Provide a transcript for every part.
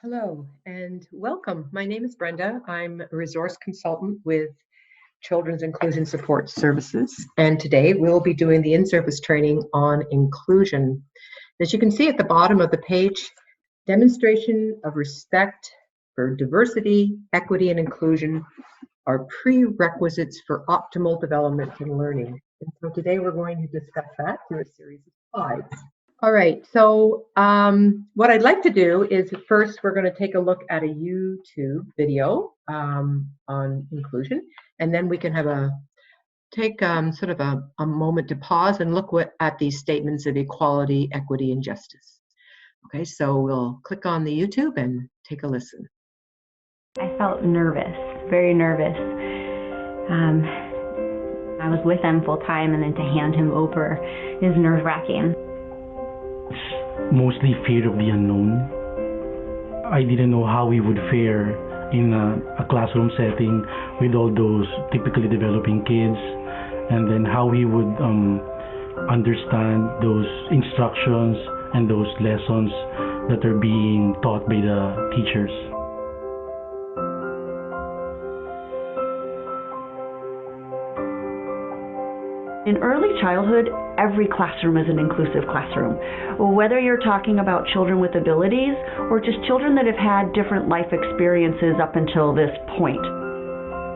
Hello and welcome. My name is Brenda. I'm a resource consultant with Children's Inclusion Support Services, and today we'll be doing the in-service training on inclusion. As you can see at the bottom of the page, demonstration of respect for diversity, equity, and inclusion are prerequisites for optimal development and learning. And so today we're going to discuss that through a series of slides. All right, so what I'd like to do is first we're going to take a look at a YouTube video on inclusion, and then we can have take sort of a moment to pause and look at these statements of equality, equity, and justice. Okay, so we'll click on the YouTube and take a listen. I felt nervous, very nervous. I was with him full time, and then to hand him over is nerve-wracking. Mostly fear of the unknown. I didn't know how we would fare in a classroom setting with all those typically developing kids, and then how we would understand those instructions and those lessons that are being taught by the teachers. In early childhood, every classroom is an inclusive classroom. Whether you're talking about children with abilities or just children that have had different life experiences up until this point.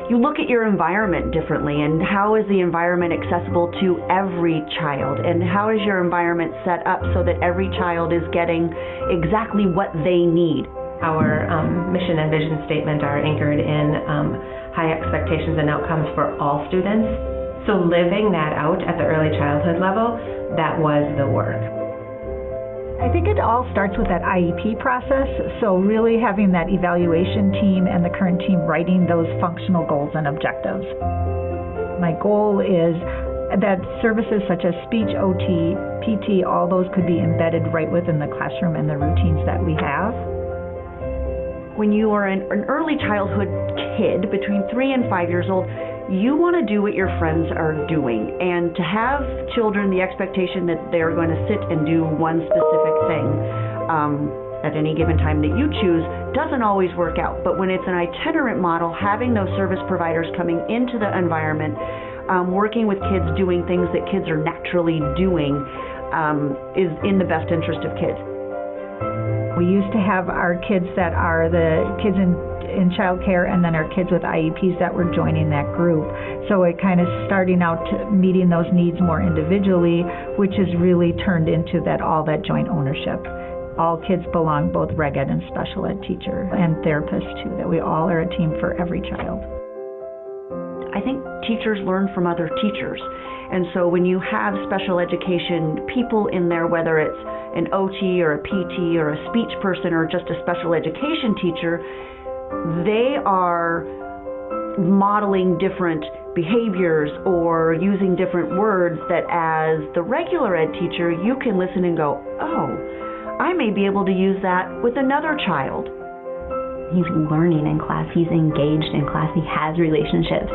You look at your environment differently, and how is the environment accessible to every child, and how is your environment set up so that every child is getting exactly what they need. Our mission and vision statement are anchored in high expectations and outcomes for all students. So living that out at the early childhood level, that was the work. I think it all starts with that IEP process, so really having that evaluation team and the current team writing those functional goals and objectives. My goal is that services such as speech, OT, PT, all those could be embedded right within the classroom and the routines that we have. When you are an early childhood kid between 3 and 5 years old, you want to do what your friends are doing, and to have children the expectation that they're going to sit and do one specific thing at any given time that you choose doesn't always work out. But when it's an itinerant model, having those service providers coming into the environment, working with kids doing things that kids are naturally doing is in the best interest of kids. We used to have our kids that are the kids in child care, and then our kids with IEPs that were joining that group. So it kind of starting out to meeting those needs more individually, which has really turned into that joint ownership. All kids belong, both reg ed and special ed teacher and therapists too, that we all are a team for every child. I think teachers learn from other teachers. And so when you have special education people in there, whether it's an OT or a PT or a speech person or just a special education teacher, they are modeling different behaviors or using different words that as the regular ed teacher, you can listen and go, oh, I may be able to use that with another child. He's learning in class, he's engaged in class, he has relationships.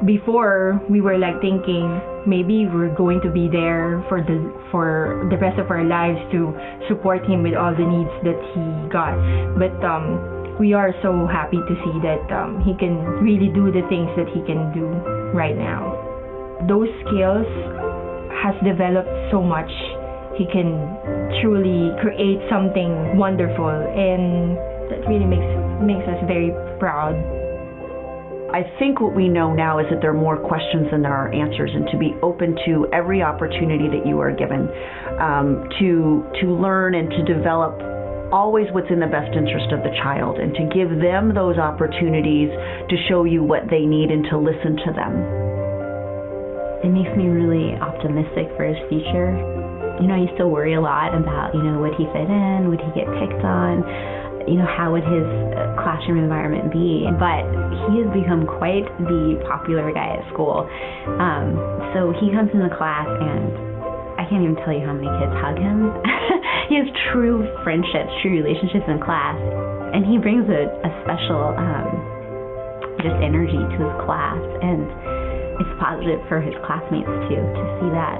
Before, we were like thinking maybe we're going to be there for the rest of our lives to support him with all the needs that he got. But we are so happy to see that he can really do the things that he can do right now. Those skills has developed so much. He can truly create something wonderful, and that really makes us very proud. I think what we know now is that there are more questions than there are answers, and to be open to every opportunity that you are given to learn and to develop always what's in the best interest of the child, and to give them those opportunities to show you what they need and to listen to them. It makes me really optimistic for his future. You know, I used to worry a lot about, would he fit in? Would he get picked on? How would his classroom environment be? But he has become quite the popular guy at school. So he comes into class, and I can't even tell you how many kids hug him. He has true friendships, true relationships in class, and he brings a special just energy to his class, and it's positive for his classmates too to see that.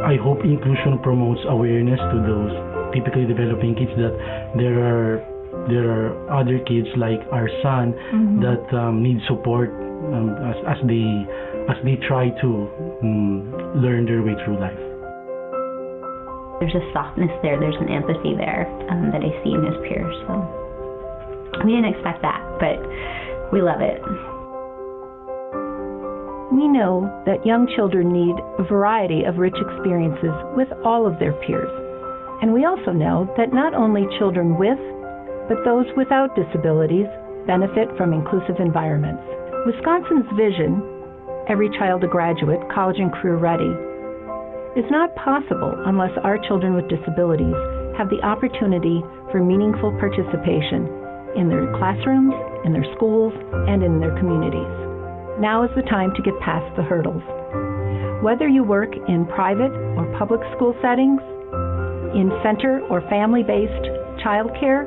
I hope inclusion promotes awareness to those typically developing kids that there are there are other kids like our son that need support as they try to learn their way through life. There's a softness there, there's an empathy there that I see in his peers. So we didn't expect that, but we love it. We know that young children need a variety of rich experiences with all of their peers. And we also know that not only children with, but those without disabilities benefit from inclusive environments. Wisconsin's vision, every child a graduate, college and career ready, is not possible unless our children with disabilities have the opportunity for meaningful participation in their classrooms, in their schools, and in their communities. Now is the time to get past the hurdles. Whether you work in private or public school settings, in center or family-based childcare,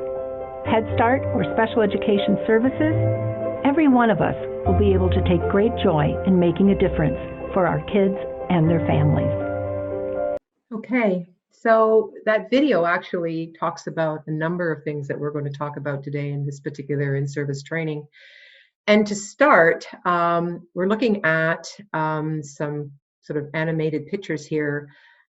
Head Start or special education services, every one of us will be able to take great joy in making a difference for our kids and their families. Okay, so that video actually talks about a number of things that we're going to talk about today in this particular in-service training. And to start, we're looking at some sort of animated pictures here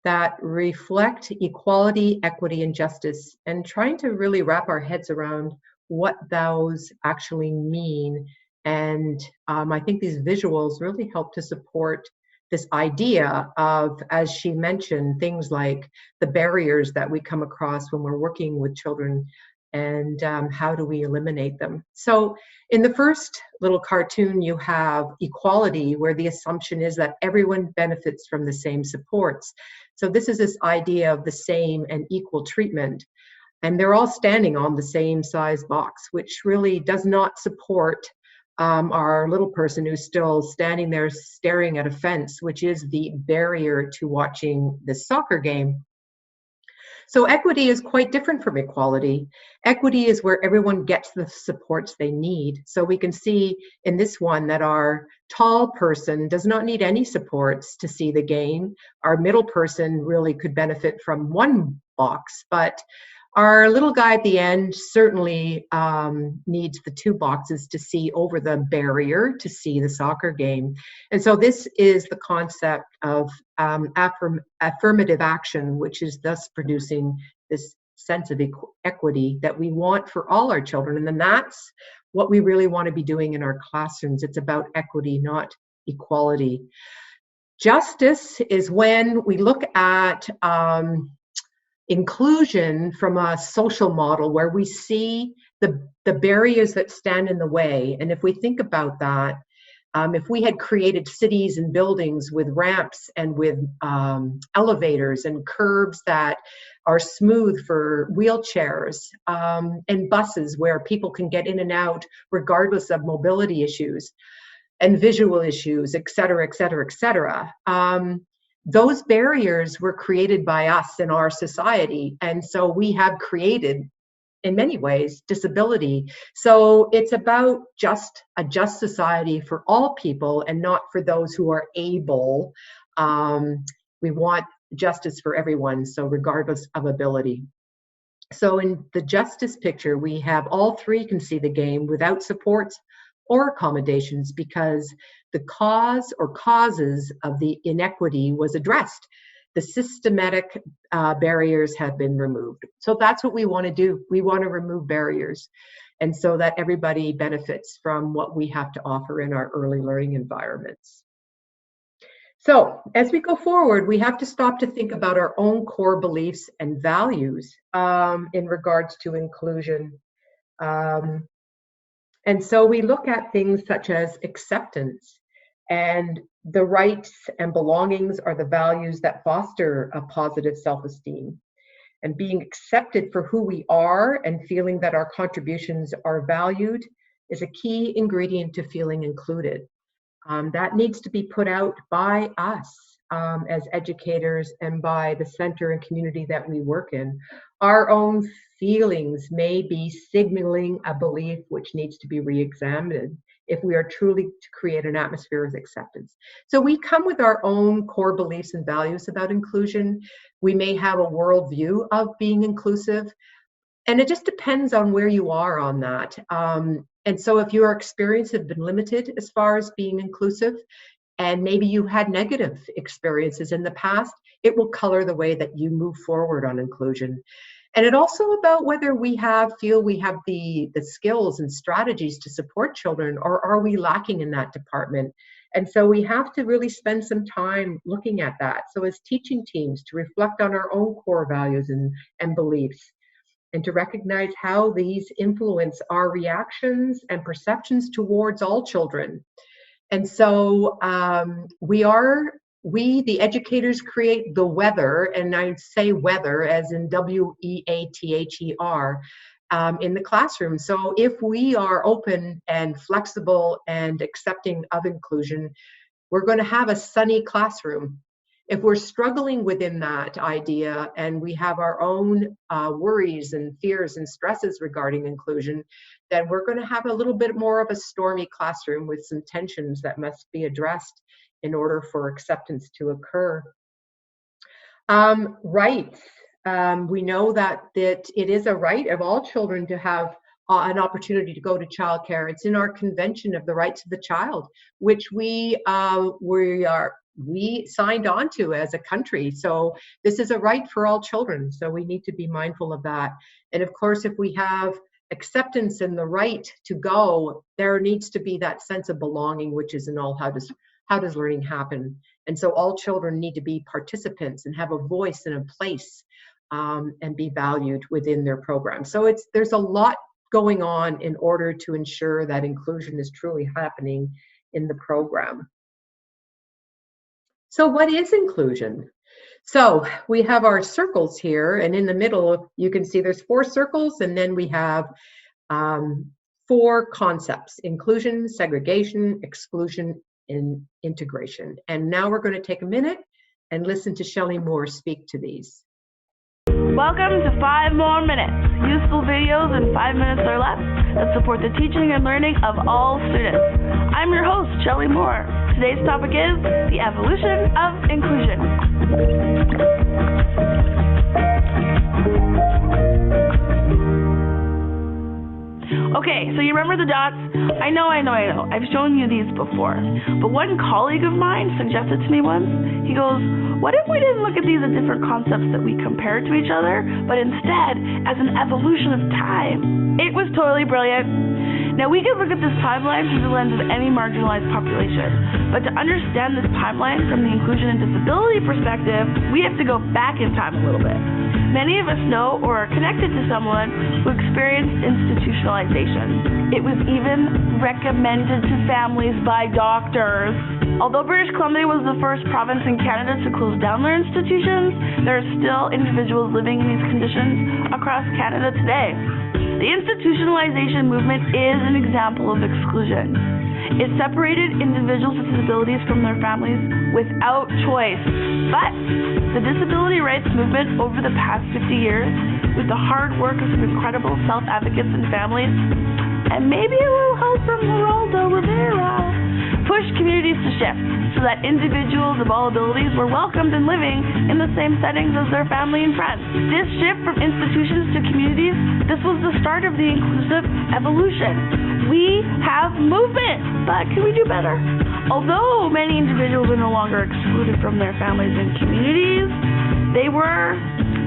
that reflect equality, equity, and justice, and trying to really wrap our heads around what those actually mean. And I think these visuals really help to support this idea of, as she mentioned, things like the barriers that we come across when we're working with children, and how do we eliminate them. So in the first little cartoon, you have equality, where the assumption is that everyone benefits from the same supports. So this is this idea of the same and equal treatment. And they're all standing on the same size box, which really does not support our little person who's still standing there staring at a fence, which is the barrier to watching this soccer game. So equity is quite different from equality. Equity is where everyone gets the supports they need. So we can see in this one that our tall person does not need any supports to see the game. Our middle person really could benefit from one box, but our little guy at the end certainly needs the two boxes to see over the barrier to see the soccer game. And so this is the concept of affirmative action, which is thus producing this sense of equity that we want for all our children. And then that's what we really want to be doing in our classrooms. It's about equity, not equality. Justice is when we look at inclusion from a social model where we see the barriers that stand in the way. And if we think about that, if we had created cities and buildings with ramps and with elevators and curbs that are smooth for wheelchairs, and buses where people can get in and out regardless of mobility issues and visual issues, et cetera, et cetera, et cetera. Those barriers were created by us in our society. And so we have created, in many ways, disability. So it's about a just society for all people and not for those who are able. We want justice for everyone, so regardless of ability. So in the justice picture, we have all three can see the game without supports or accommodations because the cause or causes of the inequity was addressed. The systematic barriers have been removed. So that's what we want to do. We want to remove barriers, and so that everybody benefits from what we have to offer in our early learning environments. So as we go forward, we have to stop to think about our own core beliefs and values in regards to inclusion. And so we look at things such as acceptance, and the rights and belongings are the values that foster a positive self-esteem. And being accepted for who we are and feeling that our contributions are valued is a key ingredient to feeling included. That needs to be put out by us as educators and by the center and community that we work in. Our own feelings may be signaling a belief which needs to be re-examined if we are truly to create an atmosphere of acceptance. So we come with our own core beliefs and values about inclusion. We may have a worldview of being inclusive, And it just depends on where you are on that. And so if your experience has been limited as far as being inclusive, and maybe you had negative experiences in the past, it will color the way that you move forward on inclusion. And it also about whether we feel we have the skills and strategies to support children, or are we lacking in that department? And so we have to really spend some time looking at that. So as teaching teams, to reflect on our own core values and beliefs, and to recognize how these influence our reactions and perceptions towards all children. And so we, the educators, create the weather, and I say weather as in WEATHER, in the classroom. So if we are open and flexible and accepting of inclusion, we're going to have a sunny classroom. If we're struggling within that idea and we have our own worries and fears and stresses regarding inclusion, then we're going to have a little bit more of a stormy classroom with some tensions that must be addressed in order for acceptance to occur. Rights. We know that it is a right of all children to have an opportunity to go to childcare. It's in our Convention of the Rights of the Child, which we signed on to as a country. So this is a right for all children. So we need to be mindful of that. And of course, if we have acceptance and the right to go, there needs to be that sense of belonging, which is in all, how does learning happen? And so all children need to be participants and have a voice and a place, and be valued within their program. So there's a lot going on in order to ensure that inclusion is truly happening in the program. So what is inclusion? So we have our circles here, and in the middle, you can see there's 4 circles, and then we have 4 concepts: inclusion, segregation, exclusion, and integration. And now we're going to take a minute and listen to Shelley Moore speak to these. Welcome to 5 More Minutes, useful videos in 5 minutes or less that support the teaching and learning of all students. I'm your host, Shelley Moore. Today's topic is the evolution of inclusion. Okay, so you remember the dots? I know. I've shown you these before. But one colleague of mine suggested to me once, he goes, what if we didn't look at these as different concepts that we compare to each other, but instead as an evolution of time? It was totally brilliant. Now, we can look at this timeline through the lens of any marginalized population, but to understand this timeline from the inclusion and disability perspective, we have to go back in time a little bit. Many of us know or are connected to someone who experienced institutionalization. It was even recommended to families by doctors. Although British Columbia was the first province in Canada to close down their institutions, there are still individuals living in these conditions across Canada today. The institutionalization movement is an example of exclusion. It separated individuals with disabilities from their families without choice. But the disability rights movement over the past 50 years, with the hard work of some incredible self-advocates and families, and maybe a little help from Geraldo Rivera, pushed communities to shift so that individuals of all abilities were welcomed and living in the same settings as their family and friends. This shift from institutions to communities, this was the start of the inclusive evolution. We have movement, but can we do better? Although many individuals are no longer excluded from their families and communities, they were,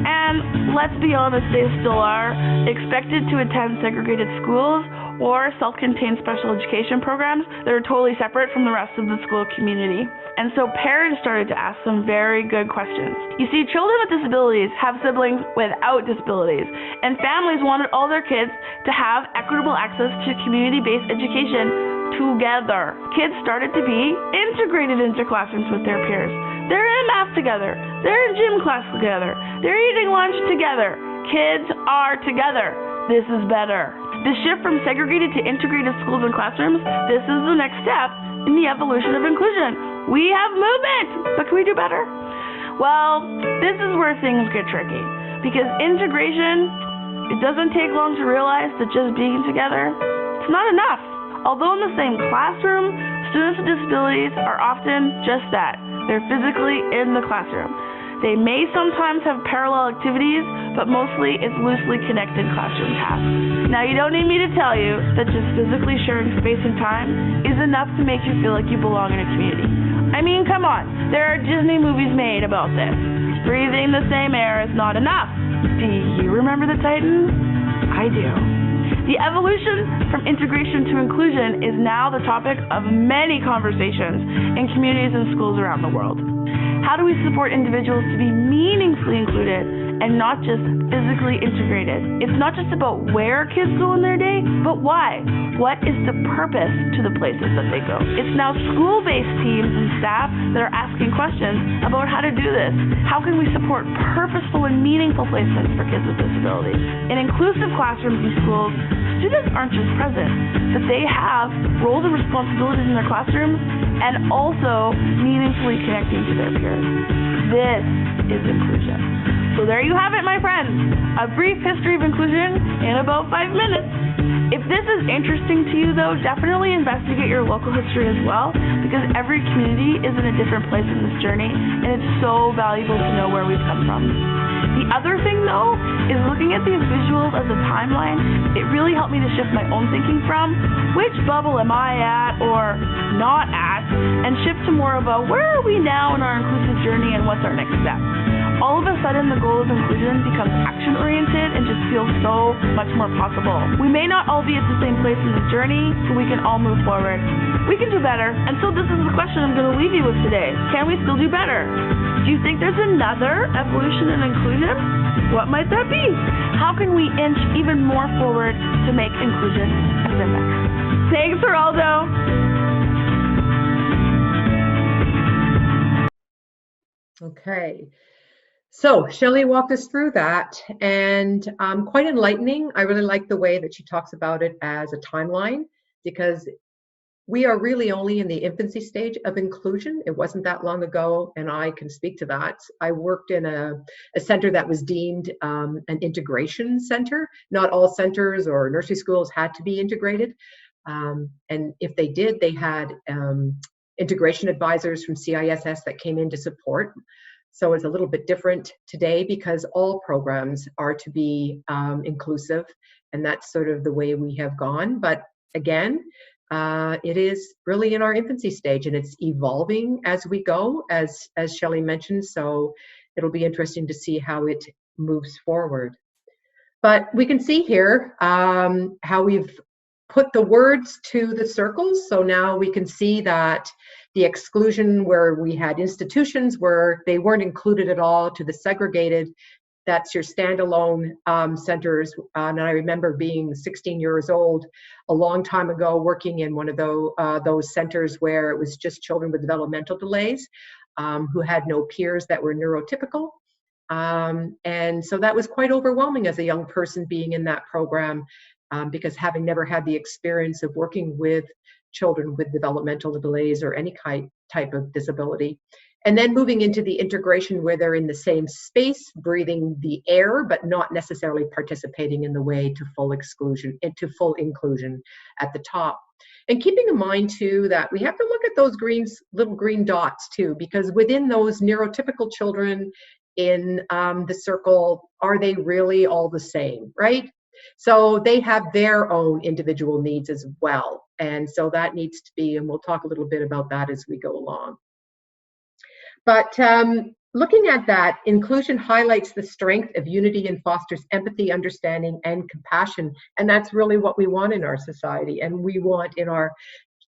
and let's be honest, they still are, expected to attend segregated schools or self-contained special education programs that are totally separate from the rest of the school community. And so parents started to ask some very good questions. You see, children with disabilities have siblings without disabilities, and families wanted all their kids to have equitable access to community-based education together. Kids started to be integrated into classrooms with their peers. They're in math together. They're in gym class together. They're eating lunch together. Kids are together. This is better. The shift from segregated to integrated schools and classrooms, this is the next step in the evolution of inclusion. We have movement, but can we do better? Well, this is where things get tricky, because integration, it doesn't take long to realize that just being together, it's not enough. Although in the same classroom, students with disabilities are often just that. They're physically in the classroom. They may sometimes have parallel activities, but mostly it's loosely connected classroom tasks. Now, you don't need me to tell you that just physically sharing space and time is enough to make you feel like you belong in a community. I mean, come on, there are Disney movies made about this. Breathing the same air is not enough. Do you remember the Titans? I do. The evolution from integration to inclusion is now the topic of many conversations in communities and schools around the world. How do we support individuals to be meaningfully included and not just physically integrated? It's not just about where kids go in their day, but why. What is the purpose to the places that they go? It's now school-based teams and staff that are asking questions about how to do this. How can we support purposeful and meaningful placements for kids with disabilities? In inclusive classrooms and schools, students aren't just present, but they have roles and responsibilities in their classrooms and also meaningfully connecting to their peers. This is inclusion. So there you have it, my friends. A brief history of inclusion in about 5 minutes. If this is interesting to you, though, definitely investigate your local history as well, because every community is in a different place in this journey, and it's so valuable to know where we've come from. The other thing, though, is looking at these visuals as a timeline. It really helped me to shift my own thinking from which bubble am I at or not at, and shift to more about where are we now in our inclusive journey and what's our next step. All of a sudden, the goal of inclusion becomes action-oriented and just feels so much more possible. We may not all be at the same place in the journey, but we can all move forward. We can do better. And so this is the question I'm going to leave you with today. Can we still do better? Do you think there's another evolution in inclusion? What might that be? How can we inch even more forward to make inclusion endemic? Thanks, Geraldo. Okay. So Shelley walked us through that, and quite enlightening. I really like the way that she talks about it as a timeline, because we are really only in the infancy stage of inclusion. It wasn't that long ago, and I can speak to that. I worked in a center that was deemed an integration center. Not all centers or nursery schools had to be integrated, and if they did, they had integration advisors from CISS that came in to support. So it's a little bit different today because all programs are to be inclusive, and that's sort of the way we have gone. But again, it is really in our infancy stage, and it's evolving as we go, as Shelley mentioned. So it'll be interesting to see how it moves forward. But we can see here how we've put the words to the circles. So now we can see that the exclusion where we had institutions where they weren't included at all, to the segregated, that's your standalone centers. And I remember being 16 years old a long time ago, working in one of those centers where it was just children with developmental delays who had no peers that were neurotypical. And so that was quite overwhelming as a young person being in that program, because having never had the experience of working with children with developmental delays or any type of disability. And then moving into the integration where they're in the same space, breathing the air, but not necessarily participating in the way to full exclusion, into full inclusion at the top. And keeping in mind too, that we have to look at those little green dots too, because within those neurotypical children in the circle, are they really all the same, right? So they have their own individual needs as well. And so that needs to be, and we'll talk a little bit about that as we go along. But looking at that, inclusion highlights the strength of unity and fosters empathy, understanding, and compassion. And that's really what we want in our society, and we want in our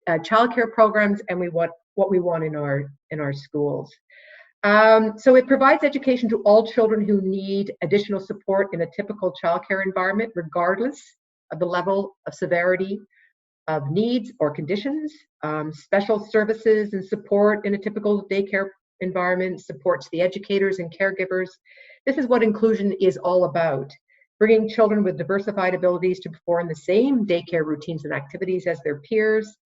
childcare programs, and what we want in our schools. So it provides education to all children who need additional support in a typical childcare environment, regardless of the level of severity of needs or conditions. Special services and support in a typical daycare environment supports the educators and caregivers. This is what inclusion is all about. Bringing children with diversified abilities to perform the same daycare routines and activities as their peers,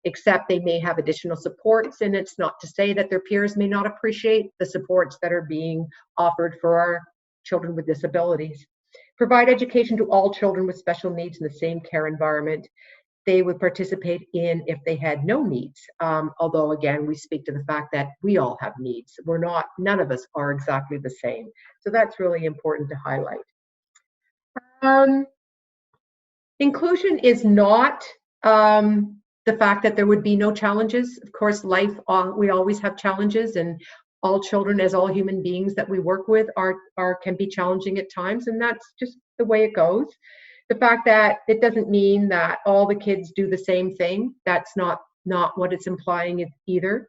except they may have additional supports, and it's not to say that their peers may not appreciate the supports that are being offered for our children with disabilities. Provide education to all children with special needs in the same care environment. they would participate in if they had no needs. Although again, we speak to the fact that we all have needs. None of us are exactly the same. So that's really important to highlight. Inclusion is not the fact that there would be no challenges. Of course, we always have challenges, and all children, as all human beings that we work with, can be challenging at times, and that's just the way it goes. The fact that it doesn't mean that all the kids do the same thing, that's not what it's implying either.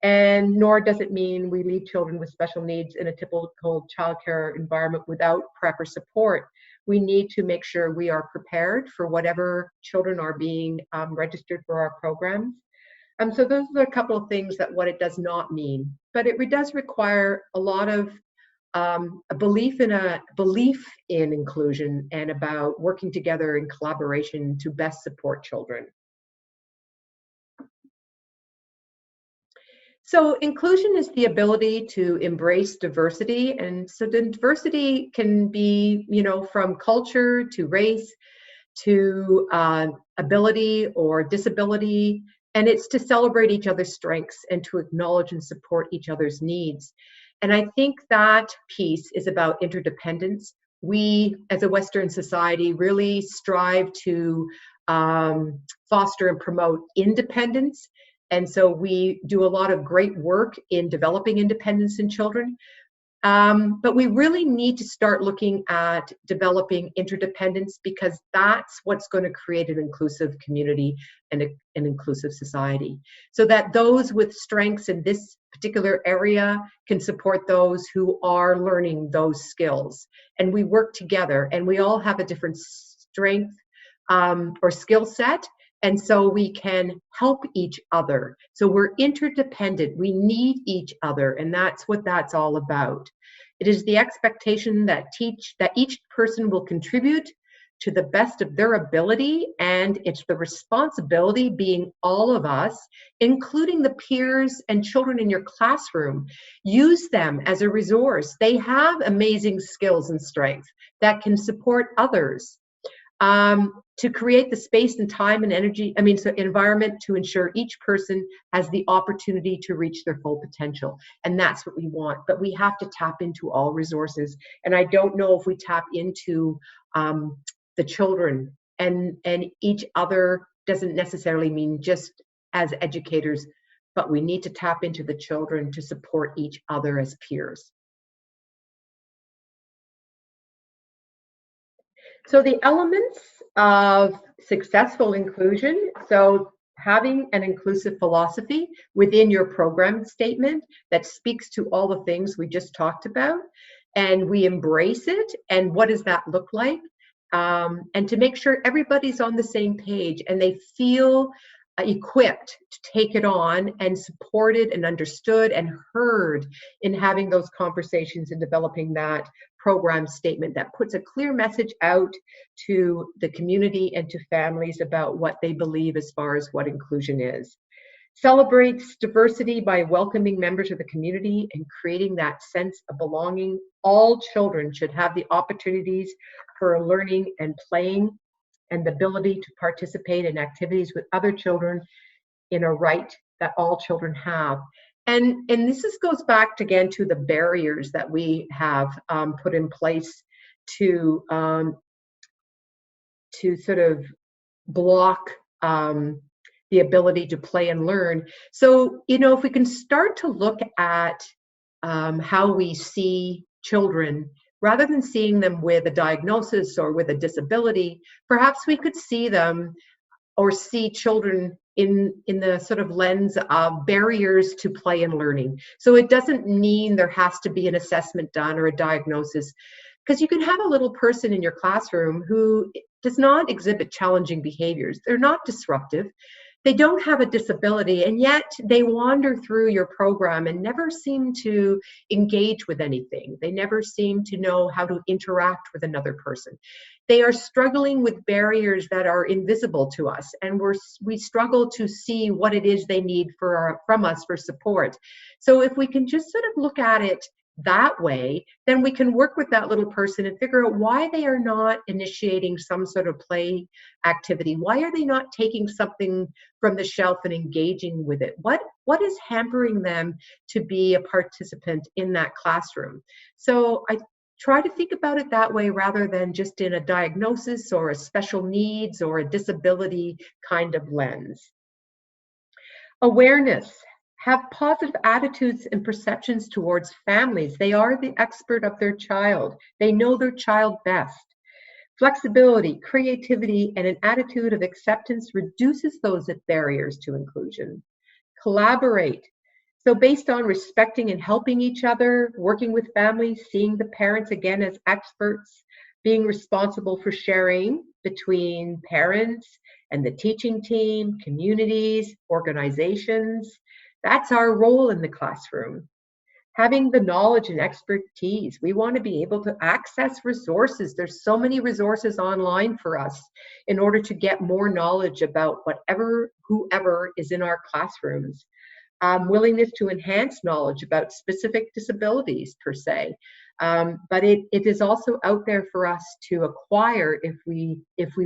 And nor does it mean we leave children with special needs in a typical childcare environment without prep or support. We need to make sure we are prepared for whatever children are being registered for our programs. So those are a couple of things that what it does not mean, but it does require a lot of a belief in inclusion and about working together in collaboration to best support children. So inclusion is the ability to embrace diversity, and so the diversity can be, from culture to race to ability or disability, and it's to celebrate each other's strengths and to acknowledge and support each other's needs. And I think that piece is about interdependence. We, as a Western society, really strive to foster and promote independence. And so we do a lot of great work in developing independence in children. But we really need to start looking at developing interdependence, because that's what's going to create an inclusive community and an inclusive society. So that those with strengths in this particular area can support those who are learning those skills. And we work together, and we all have a different strength or skill set. And so we can help each other. So we're interdependent. We need each other, and that's what that's all about. It is the expectation that each person will contribute to the best of their ability, and it's the responsibility, being all of us, including the peers and children in your classroom. Use them as a resource. They have amazing skills and strengths that can support others. To create the space and time and energy, environment to ensure each person has the opportunity to reach their full potential. And that's what we want, but we have to tap into all resources. And I don't know if we tap into the children and each other doesn't necessarily mean just as educators, but we need to tap into the children to support each other as peers. So the elements of successful inclusion, so having an inclusive philosophy within your program statement that speaks to all the things we just talked about, and we embrace it, and what does that look like? And to make sure everybody's on the same page and they feel equipped to take it on and supported and understood and heard in having those conversations and developing that program statement that puts a clear message out to the community and to families about what they believe as far as what inclusion is. Celebrates diversity by welcoming members of the community and creating that sense of belonging. All children should have the opportunities for learning and playing, and the ability to participate in activities with other children in a right that all children have. And this goes back again to the barriers that we have put in place to sort of block the ability to play and learn. So, if we can start to look at how we see children, rather than seeing them with a diagnosis or with a disability, perhaps we could see them or see children in the sort of lens of barriers to play and learning. So it doesn't mean there has to be an assessment done or a diagnosis, because you can have a little person in your classroom who does not exhibit challenging behaviors. They're not disruptive. They don't have a disability, and yet they wander through your program and never seem to engage with anything. They never seem to know how to interact with another person. They are struggling with barriers that are invisible to us, and we struggle to see what it is they need from us for support. So if we can just sort of look at it that way, then we can work with that little person and figure out why they are not initiating some sort of play activity. Why are they not taking something from the shelf and engaging with it? What is hampering them to be a participant in that classroom? So I try to think about it that way rather than just in a diagnosis or a special needs or a disability kind of lens. Awareness. Have positive attitudes and perceptions towards families. They are the expert of their child. They know their child best. Flexibility, creativity, and an attitude of acceptance reduces those barriers to inclusion. Collaborate. So based on respecting and helping each other, working with families, seeing the parents again as experts, being responsible for sharing between parents and the teaching team, communities, organizations. That's our role in the classroom. Having the knowledge and expertise. We want to be able to access resources. There's so many resources online for us in order to get more knowledge about whoever is in our classrooms. Willingness to enhance knowledge about specific disabilities per se. But it is also out there for us to acquire if we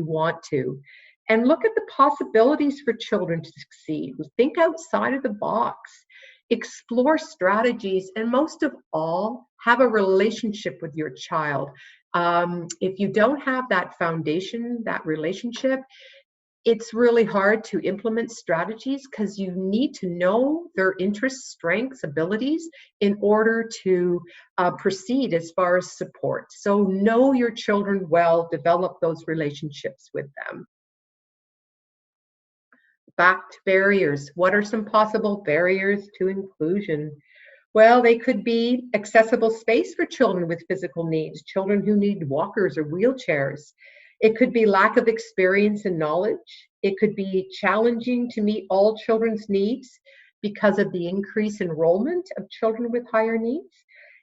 want to. And look at the possibilities for children to succeed. Think outside of the box, explore strategies, and most of all, have a relationship with your child. If you don't have that foundation, that relationship, it's really hard to implement strategies because you need to know their interests, strengths, abilities in order to proceed as far as support. So know your children well, develop those relationships with them. Back to barriers. What are some possible barriers to inclusion? Well, they could be accessible space for children with physical needs, children who need walkers or wheelchairs. It could be lack of experience and knowledge. It could be challenging to meet all children's needs because of the increased enrollment of children with higher needs.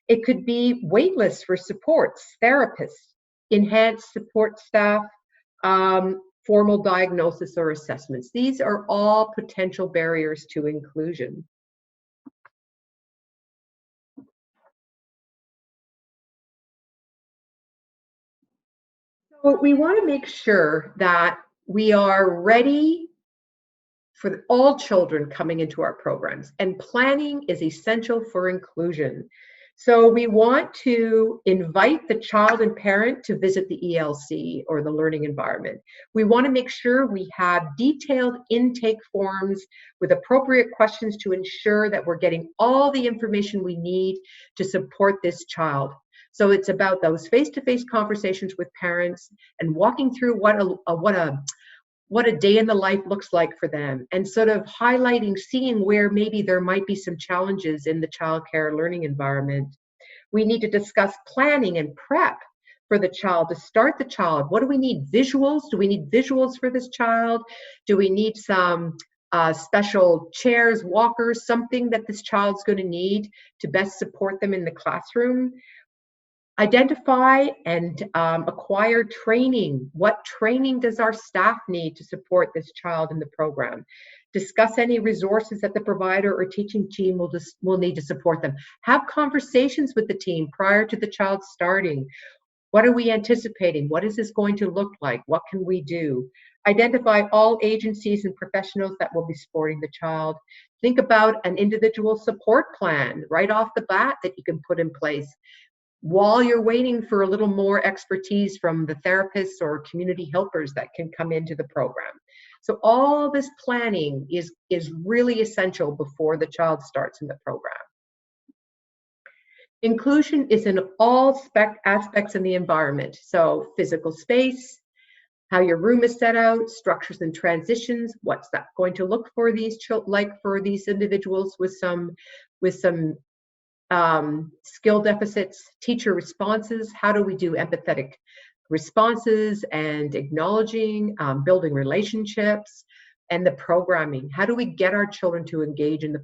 It could be wait lists for supports, therapists, enhanced support staff, formal diagnosis or assessments. These are all potential barriers to inclusion. So we want to make sure that we are ready for all children coming into our programs, and planning is essential for inclusion. So we want to invite the child and parent to visit the ELC or the learning environment. We want to make sure we have detailed intake forms with appropriate questions to ensure that we're getting all the information we need to support this child. So it's about those face-to-face conversations with parents and walking through what a day in the life looks like for them, and sort of highlighting, seeing where maybe there might be some challenges in the childcare learning environment. We need to discuss planning and prep for the child, to start the child. What do we need? Visuals? Do we need visuals for this child? Do we need some special chairs, walkers, something that this child's going to need to best support them in the classroom? Identify and acquire training. What training does our staff need to support this child in the program? Discuss any resources that the provider or teaching team will need to support them. Have conversations with the team prior to the child starting. What are we anticipating? What is this going to look like? What can we do? Identify all agencies and professionals that will be supporting the child. Think about an individual support plan right off the bat that you can put in place while you're waiting for a little more expertise from the therapists or community helpers that can come into the program. So all this planning is really essential before the child starts in the program. Inclusion is in all aspects in the environment. So physical space, how your room is set out, structures and transitions, what's that going to look for these for these individuals with some skill deficits, teacher responses, how do we do empathetic responses and acknowledging, building relationships, and the programming. How do we get our children to engage in the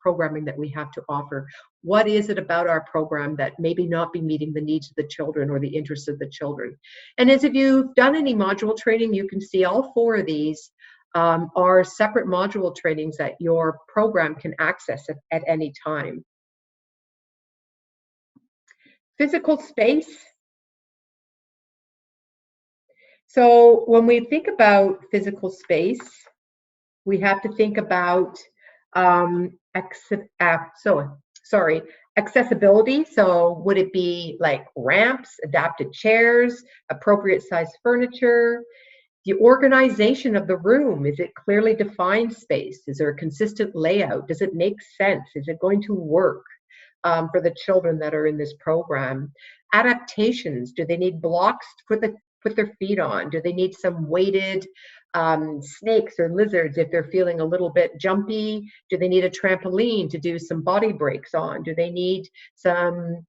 programming that we have to offer? What is it about our program that maybe not be meeting the needs of the children or the interests of the children? And as if you've done any module training, you can see all 4 of these are separate module trainings that your program can access at any time. Physical space. So when we think about physical space, we have to think about accessibility. So would it be like ramps, adapted chairs, appropriate size furniture? The organization of the room, is it clearly defined space? Is there a consistent layout? Does it make sense? Is it going to work for the children that are in this program? Adaptations, do they need blocks to put their feet on? Do they need some weighted snakes or lizards if they're feeling a little bit jumpy? Do they need a trampoline to do some body breaks on? Do they need some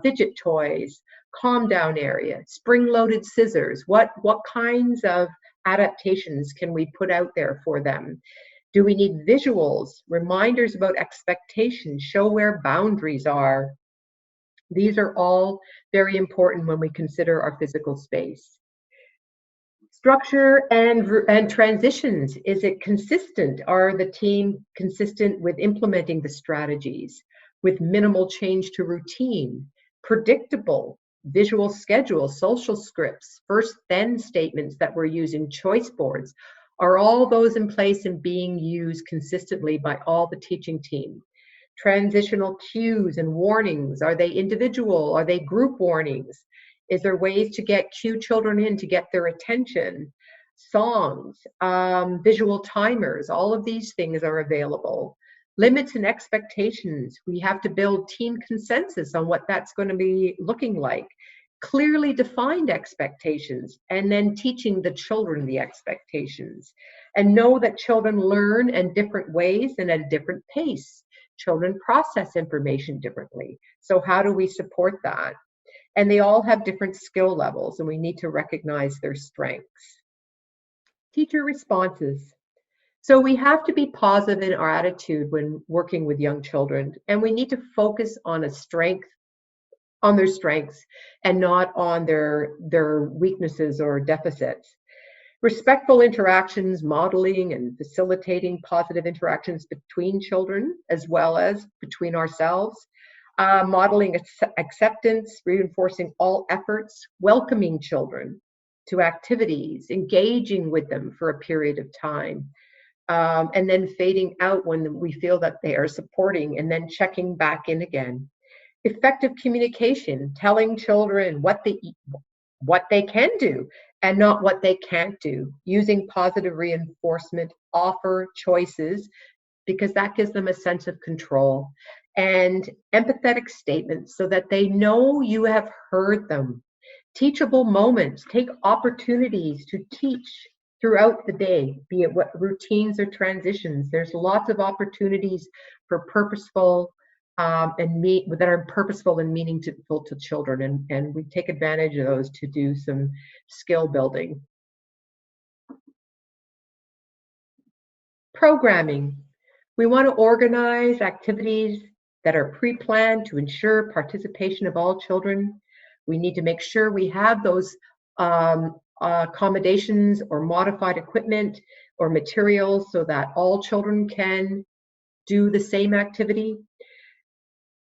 fidget toys, calm down area, spring-loaded scissors? What kinds of adaptations can we put out there for them? Do we need visuals, reminders about expectations, show where boundaries are? These are all very important when we consider our physical space. Structure and transitions, is it consistent? Are the team consistent with implementing the strategies with minimal change to routine? Predictable, visual schedules, social scripts, first then statements that we're using, choice boards. Are all those in place and being used consistently by all the teaching team? Transitional cues and warnings, are they individual? Are they group warnings? Is there ways to cue children in to get their attention? Songs, visual timers, all of these things are available. Limits and expectations, we have to build team consensus on what that's going to be looking like. Clearly defined expectations, and then teaching the children the expectations. And know that children learn in different ways and at a different pace. Children process information differently. So how do we support that? And they all have different skill levels, and we need to recognize their strengths. Teacher responses. So we have to be positive in our attitude when working with young children, and we need to focus on their strengths and not on their weaknesses or deficits. Respectful interactions, modeling and facilitating positive interactions between children as well as between ourselves. Modeling acceptance, reinforcing all efforts, welcoming children to activities, engaging with them for a period of time, and then fading out when we feel that they are supporting, and then checking back in again. Effective communication, telling children what they can do and not what they can't do, using positive reinforcement, offer choices, because that gives them a sense of control. And empathetic statements so that they know you have heard them. Teachable moments, take opportunities to teach throughout the day, be it what routines or transitions. There's lots of opportunities for purposeful that are purposeful and meaningful to children, and we take advantage of those to do some skill building. Programming. We want to organize activities that are pre-planned to ensure participation of all children. We need to make sure we have those accommodations or modified equipment or materials so that all children can do the same activity.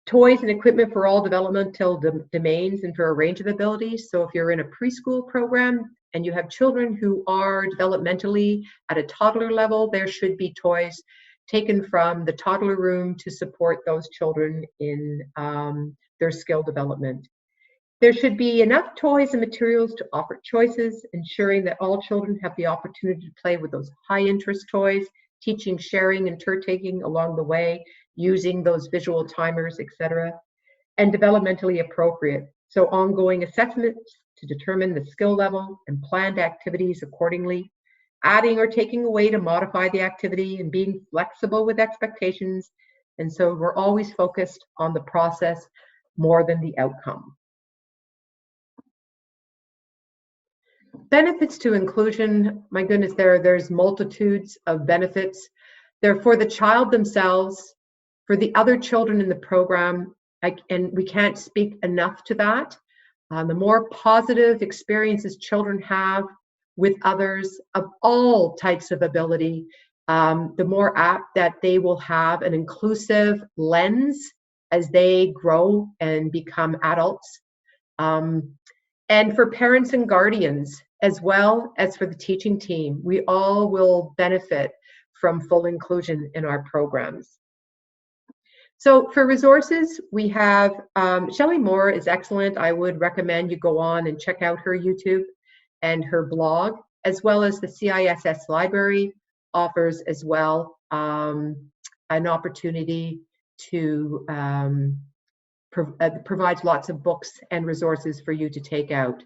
Toys and equipment for all developmental domains and for a range of abilities. So if you're in a preschool program and you have children who are developmentally at a toddler level, there should be toys taken from the toddler room to support those children in their skill development. There should be enough toys and materials to offer choices, ensuring that all children have the opportunity to play with those high interest toys, teaching sharing and turn-taking along the way, using those visual timers, etc., and developmentally appropriate. So ongoing assessments to determine the skill level and planned activities accordingly, adding or taking away to modify the activity, and being flexible with expectations. And so we're always focused on the process more than the outcome. Benefits to inclusion, my goodness, there's multitudes of benefits. They're for the child themselves, for the other children in the program, and we can't speak enough to that. The more positive experiences children have with others of all types of ability, the more apt that they will have an inclusive lens as they grow and become adults. And for parents and guardians, as well as for the teaching team, we all will benefit from full inclusion in our programs. So for resources, we have Shelley Moore is excellent. I would recommend you go on and check out her YouTube and her blog, as well as the CISS library offers as well an opportunity to provide lots of books and resources for you to take out.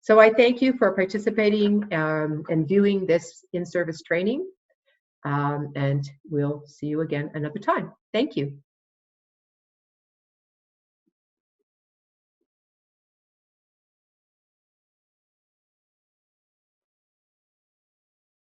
So I thank you for participating and viewing this in-service training, and we'll see you again another time. Thank you.